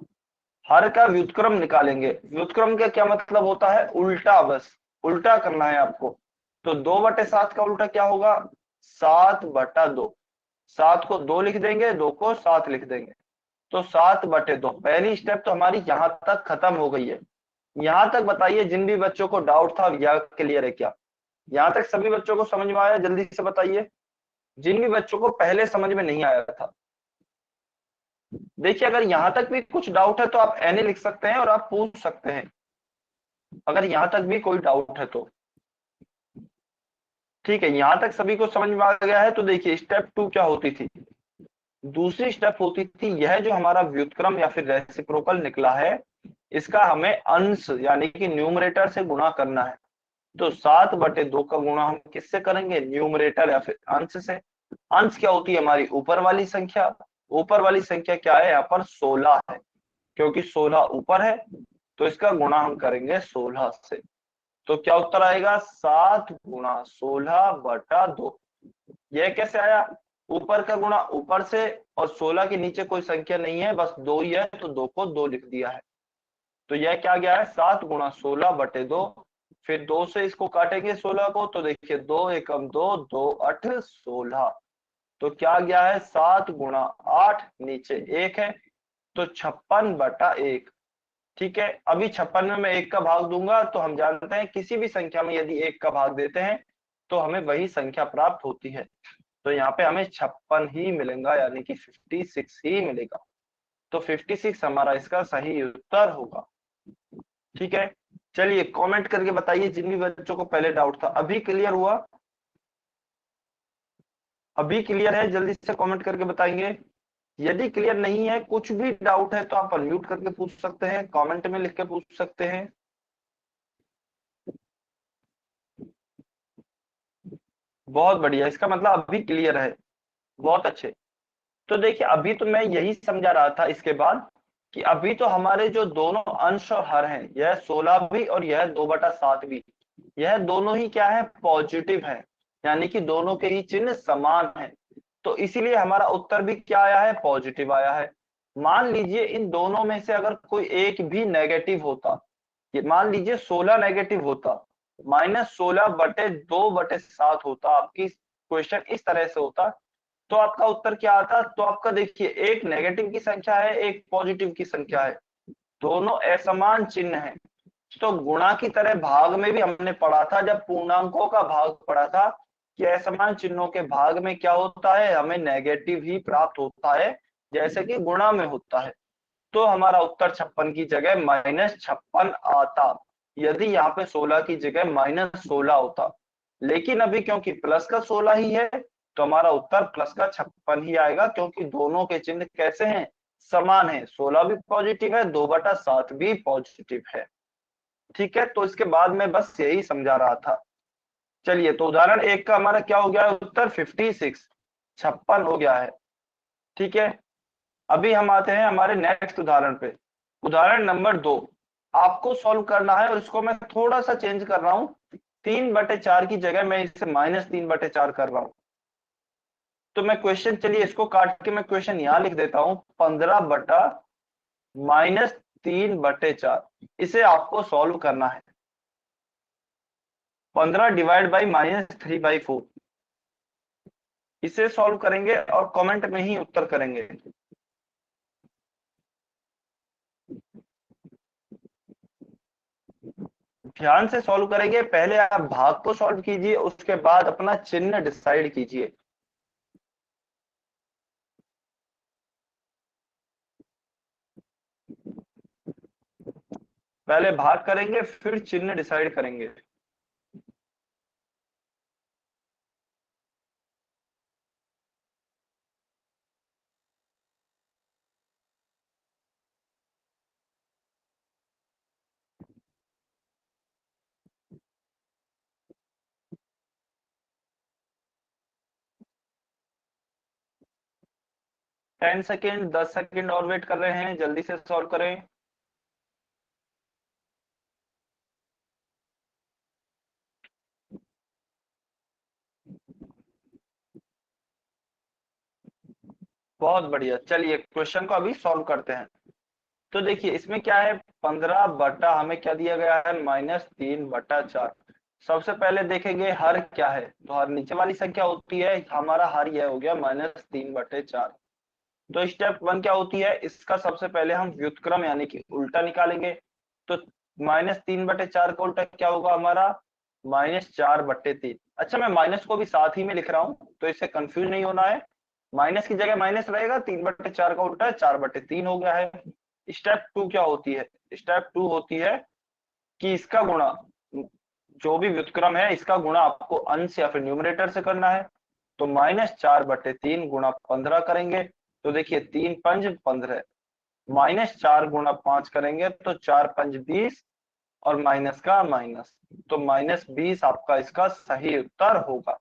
हर का व्युत्क्रम निकालेंगे। व्युत्क्रम का क्या मतलब होता है, उल्टा, बस उल्टा करना है आपको। तो 2/7 का उल्टा क्या होगा, 7/2। 7 को 2 लिख देंगे, 2 को 7 लिख देंगे, तो 7/2। पहली स्टेप तो हमारी यहां तक खत्म हो गई है। यहां तक बताइए जिन भी बच्चों को डाउट था यह क्लियर है क्या, यहां तक सभी बच्चों को समझ में आया, जल्दी से बताइए जिन भी बच्चों को पहले समझ में नहीं आया था। देखिए अगर यहां तक भी कुछ डाउट है तो आप एने लिख सकते हैं और आप पूछ सकते हैं। अगर यहाँ तक भी कोई डाउट है तो ठीक है, यहाँ तक सभी को समझ में आ गया है। तो देखिए स्टेप 2 क्या होती थी, दूसरी स्टेप होती थी यह जो हमारा व्युत्क्रम या फिर रेसिप्रोकल निकला है इसका हमें अंश यानी कि न्यूमरेटर से गुणा करना है। तो 7/2 का गुणा हम किससे करेंगे, न्यूमरेटर या फिर अंश से। अंश क्या होती है हमारी ऊपर वाली संख्या, ऊपर वाली संख्या क्या है यहाँ पर 16 है, क्योंकि 16 ऊपर है तो इसका गुणा हम करेंगे 16 से। तो क्या उत्तर आएगा 7 × 16/2। यह कैसे आया, ऊपर का गुणा ऊपर से और 16 के नीचे कोई संख्या नहीं है, बस 2 ही है तो 2 को 2 लिख दिया है। तो यह क्या गया है 7 × 16/2। फिर 2 से इसको काटेंगे 16 को, तो देखिए 2 एकम 2, 2 8 16। तो क्या गया है 7 × 8, नीचे 1 है तो 56/1। ठीक है, अभी 56 में मैं 1 का भाग दूंगा तो हम जानते हैं किसी भी संख्या में यदि 1 का भाग देते हैं तो हमें वही संख्या प्राप्त होती है। तो यहाँ पे हमें 56 ही मिलेगा यानी कि 56 ही मिलेगा। तो 56 हमारा इसका सही उत्तर होगा। ठीक है, चलिए कमेंट करके बताइए जिन भी बच्चों को पहले डाउट था। अभी क्लियर हुआ, अभी क्लियर है, जल्दी से कमेंट करके बताएंगे। यदि क्लियर नहीं है, कुछ भी डाउट है तो आप अनम्यूट करके पूछ सकते हैं, कमेंट में लिख के पूछ सकते हैं। बहुत बढ़िया, इसका मतलब अभी क्लियर है, बहुत अच्छे। तो देखिए अभी तो मैं यही समझा रहा था इसके बाद कि अभी तो हमारे जो दोनों अंश और हर हैं, यह 16 भी और यह 2/7 भी, यह दोनों ही क्या है पॉजिटिव है, यानी कि दोनों के ही चिन्ह समान है। तो इसीलिए हमारा उत्तर भी क्या आया है, पॉजिटिव आया है। मान लीजिए इन दोनों में से अगर कोई एक भी नेगेटिव होता, ये मान लीजिए 16 नेगेटिव होता, -16/2/7 होता, आपकी क्वेश्चन इस तरह से होता, तो आपका उत्तर क्या आता। तो आपका देखिए एक नेगेटिव की संख्या है, एक पॉजिटिव की संख्या है, दोनों असमान चिन्ह है। तो गुणा की तरह भाग में भी हमने पढ़ा था, जब पूर्णांकों का भाग पढ़ा था कि असमान चिन्हों के भाग में क्या होता है, हमें नेगेटिव ही प्राप्त होता है जैसे कि गुणा में होता है। तो हमारा उत्तर 56 की जगह -56 आता, यदि यहाँ पे 16 की जगह -16 होता। लेकिन अभी क्योंकि प्लस का 16 ही है तो हमारा उत्तर प्लस का 56 ही आएगा, क्योंकि दोनों के चिन्ह कैसे हैं, समान है। 16 भी पॉजिटिव है, 2/7 भी पॉजिटिव है। ठीक है, तो इसके बाद में बस यही समझा रहा था। चलिए, तो उदाहरण 1 का हमारा क्या हो गया उत्तर 56, 56 हो गया है। ठीक है, अभी हम आते हैं हमारे नेक्स्ट उदाहरण पे। उदाहरण नंबर 2 आपको सॉल्व करना है और इसको मैं थोड़ा सा चेंज कर रहा हूं, 3/4 की जगह मैं इसे -3/4 कर रहा हूं। तो मैं क्वेश्चन, चलिए इसको काट के मैं क्वेश्चन यहां लिख देता हूं, 15/-3/4, इसे आपको सॉल्व करना है। 15 डिवाइड बाई -3/4, इसे सॉल्व करेंगे और कमेंट में ही उत्तर करेंगे। ध्यान से सॉल्व करेंगे, पहले आप भाग को सॉल्व कीजिए, उसके बाद अपना चिन्ह डिसाइड कीजिए। पहले भाग करेंगे फिर चिन्ह डिसाइड करेंगे। टेन सेकेंड, 10 सेकेंड और वेट कर रहे हैं, जल्दी से सॉल्व करें। बहुत बढ़िया, चलिए क्वेश्चन को अभी सॉल्व करते हैं। तो देखिए इसमें क्या है, 15 बटा हमें क्या दिया गया है, -3/4। सबसे पहले देखेंगे हर क्या है, तो हर नीचे वाली संख्या होती है, हमारा हर यह हो गया -3/4। तो स्टेप 1 क्या होती है, इसका सबसे पहले हम व्युत्क्रम यानी कि उल्टा निकालेंगे। तो -3/4 का उल्टा क्या होगा हमारा, -4/3। अच्छा, मैं माइनस को भी साथ ही में लिख रहा हूं तो इससे कंफ्यूज नहीं होना है, माइनस की जगह माइनस रहेगा, 3/4 का उल्टा 4/3 हो गया है। स्टेप 2 क्या होती है, स्टेप 2 होती है कि इसका गुणा, जो भी व्युत्क्रम है इसका गुणा आपको अंश या फिर न्यूमरेटर से करना है। तो -4/3 गुणा 15 करेंगे तो देखिए 3 पंज 15, -4 गुणा 5 करेंगे तो 4 पंज 20, और माइनस का माइनस, तो -20 आपका इसका सही उत्तर होगा।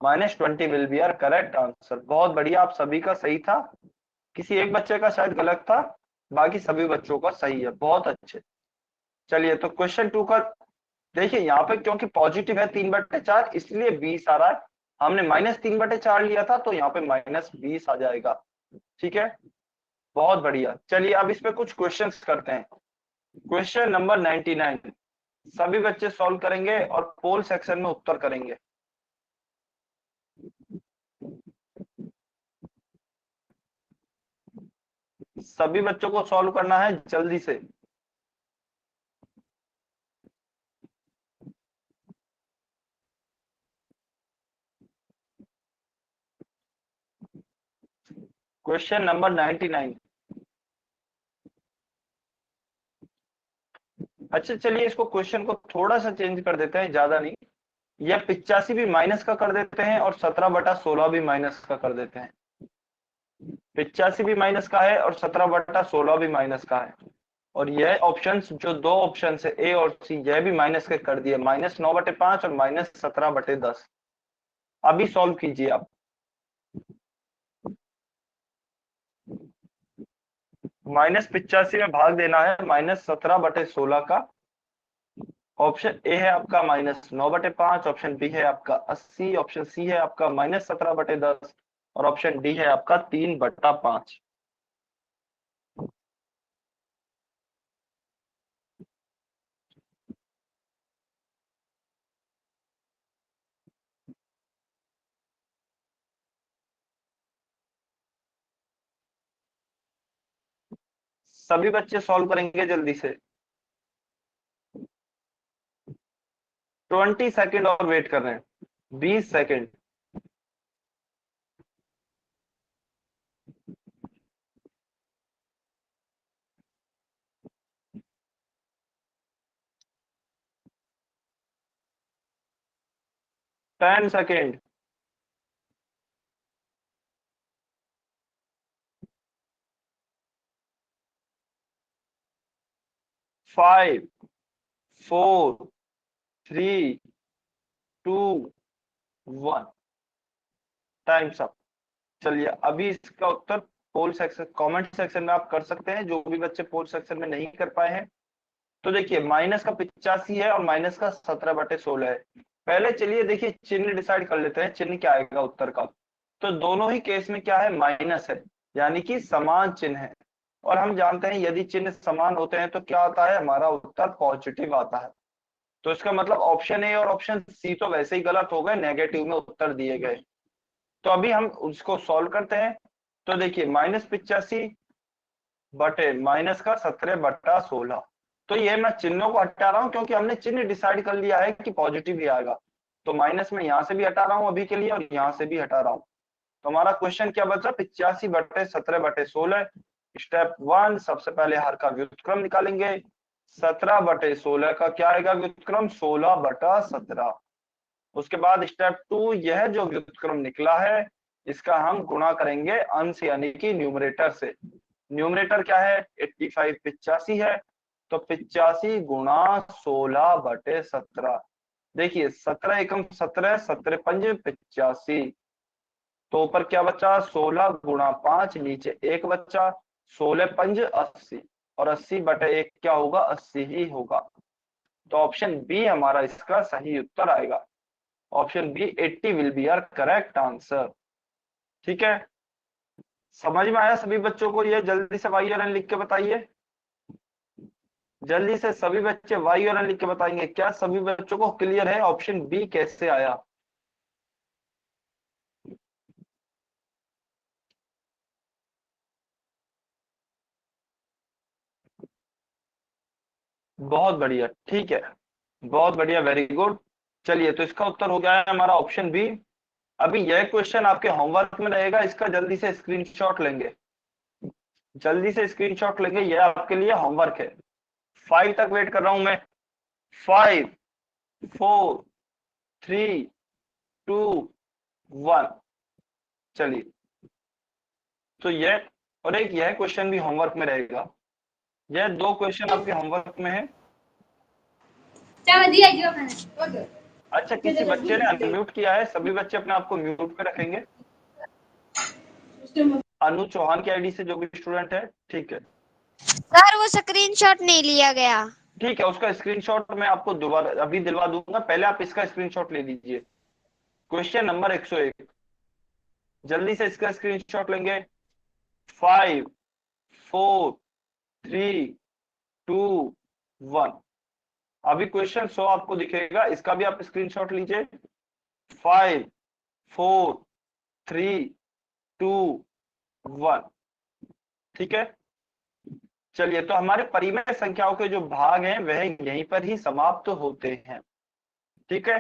-20 will be our correct answer. बहुत बढ़िया, आप सभी का सही था, किसी एक बच्चे का शायद गलत था, बाकी सभी बच्चों का सही है, बहुत अच्छे। चलिए तो क्वेश्चन 2 का देखिए, यहाँ पे क्योंकि पॉजिटिव है 3/4 इसलिए 20 आ रहा है, हमने -3/4 लिया था तो यहाँ पे -20 आ जाएगा। ठीक है, बहुत बढ़िया। चलिए अब इस पे कुछ क्वेश्चंस करते हैं। क्वेश्चन नंबर 99 सभी बच्चे सॉल्व करेंगे और पोल सेक्शन में उत्तर करेंगे। सभी बच्चों को सॉल्व करना है जल्दी से। Question number 99। अच्छा चलिए इसको क्वेश्चन को थोड़ा सा चेंज कर देते हैं, ज्यादा नहीं। यह 85 भी माइनस का कर देते हैं और 17/16 भी माइनस का कर देते हैं। 85 भी माइनस का है और 17/16 भी माइनस का है। और यह ऑप्शंस, जो दो ऑप्शन है ए और सी, यह भी माइनस के कर दिए, -9/5 और -17/10। अभी सॉल्व कीजिए आप। -85 में भाग देना है -17/16 का। ऑप्शन ए है आपका -9/5, ऑप्शन बी है आपका 80, ऑप्शन सी है आपका -17/10, और ऑप्शन डी है आपका 3/5। सभी बच्चे सॉल्व करेंगे जल्दी से। 20 सेकेंड और वेट कर रहे हैं, 20 सेकेंड। 10 सेकेंड। 5 4 3 2 1। Times up. चलिए अभी इसका उत्तर पोल सेक्शन, कमेंट सेक्शन में आप कर सकते हैं, जो भी बच्चे पोल सेक्शन में नहीं कर पाए हैं। तो देखिए माइनस का 85 है और माइनस का 17/16 है। पहले चलिए देखिए चिन्ह डिसाइड कर लेते हैं, चिन्ह क्या आएगा उत्तर का। तो दोनों ही केस में क्या है, माइनस है, यानी कि समान चिन्ह है। और हम जानते हैं यदि चिन्ह समान होते हैं तो क्या आता है, हमारा उत्तर पॉजिटिव आता है। तो इसका मतलब ऑप्शन ए और ऑप्शन सी तो वैसे ही गलत हो गए, नेगेटिव में उत्तर दिए गए। तो अभी हम उसको सॉल्व करते हैं। तो देखिए -85 बटे माइनस का 17/16। तो ये मैं चिन्हों को हटा रहा हूं क्योंकि हमने चिन्ह डिसाइड कर लिया है कि पॉजिटिव ही आएगा। तो माइनस में यहां से भी हटा रहा हूं अभी के लिए और यहां से भी हटा रहा हूं। तो हमारा क्वेश्चन क्या बचा, 85/17/16। स्टेप 1, सबसे पहले हर का व्युत्क्रम निकालेंगे। 17/16 का क्या आएगा व्युत्क्रम, 16/17। उसके बाद स्टेप 2, यह जो व्युत्क्रम निकला है इसका हम गुणा करेंगे अंश यानी कि न्यूमरेटर से। न्यूमरेटर क्या है, 85 85 है, तो 85 गुणा 16/17। देखिए 17 एकम 17, 17 पंज 85। तो ऊपर क्या बचा, 16 गुणा 5, नीचे 1 बचा, 16 पंज 80, और 80/1 क्या होगा, 80 ही होगा। तो ऑप्शन बी हमारा इसका सही उत्तर आएगा। Option B 80 will be our correct answer. ठीक है, समझ में आया सभी बच्चों को? ये जल्दी से वाई और एन लिख के बताइए। जल्दी से सभी बच्चे वाई और एन लिख के बताएंगे, क्या सभी बच्चों को क्लियर है ऑप्शन बी कैसे आया? बहुत बढ़िया, ठीक है, बहुत बढ़िया, वेरी गुड। चलिए तो इसका उत्तर हो गया है हमारा ऑप्शन बी। अभी यह क्वेश्चन आपके होमवर्क में रहेगा, इसका जल्दी से स्क्रीनशॉट लेंगे, जल्दी से स्क्रीनशॉट लेंगे, यह आपके लिए होमवर्क है। 5 तक वेट कर रहा हूं मैं। 5 4 3 2 1। चलिए, तो यह और एक यह क्वेश्चन भी होमवर्क में रहेगा। यह 2 क्वेश्चन आपके होमवर्क में है। अच्छा, किसी बच्चे ने अनम्यूट किया है, सभी बच्चे अपने आप को म्यूट पे रखेंगे। अनु चौहान की आईडी से जो भी स्टूडेंट है, ठीक है। सर वो स्क्रीनशॉट नहीं लिया गया। ठीक है, उसका स्क्रीनशॉट मैं आपको दोबारा अभी दिलवा दूंगा, पहले आप इसका स्क्रीनशॉट ले लीजिए। क्वेश्चन नंबर 101, जल्दी से इसका स्क्रीनशॉट लेंगे। 5 4 3 2 1। अभी क्वेश्चन 100 आपको दिखेगा, इसका भी आप स्क्रीनशॉट लीजिए। 5 4 3 2 1। ठीक है, चलिए, तो हमारे परिमेय संख्याओं के जो भाग हैं वह यहीं पर ही समाप्त होते हैं। ठीक है,